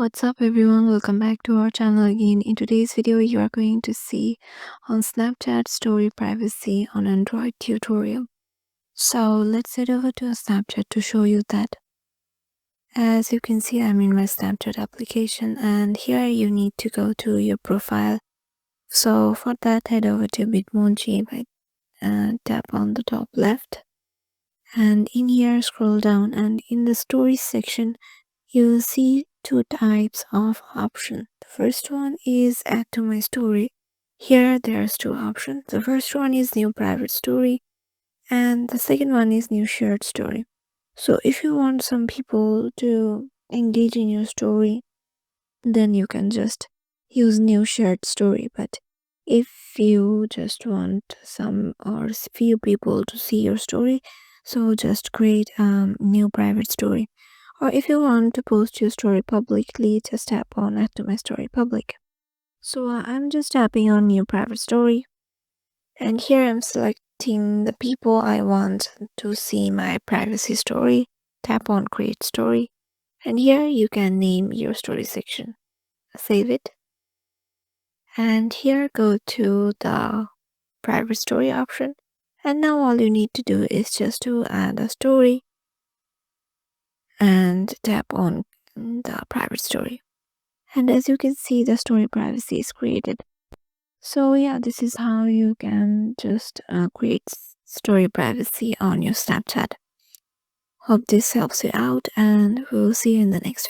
What's up everyone, welcome back to our channel again. In today's video you are going to see on Snapchat story privacy on Android tutorial. So let's head over to Snapchat to show you that. As you can see, I'm in my Snapchat application and here you need to go to your profile. So for that, head over to Bitmoji by tap on the top left, and in here scroll down, and in the stories section you'll see two types of option. The first one is add to my story. Here there's two options. The first one is new private story and the second one is new shared story. So if you want some people to engage in your story, then you can just use new shared story. But if you just want some or few people to see your story, so just create a new private story. Or if you want to post your story publicly, just tap on add to my story public. So I'm just tapping on new private story, and here I'm selecting the people I want to see my privacy story. Tap on create story, and here you can name your story section. Save it, and here go to the private story option, and now all you need to do is just to add a story and tap on the private story. And as you can see, the story privacy is created. So yeah, this is how you can just create story privacy on your Snapchat. Hope this helps you out, and we'll see you in the next video.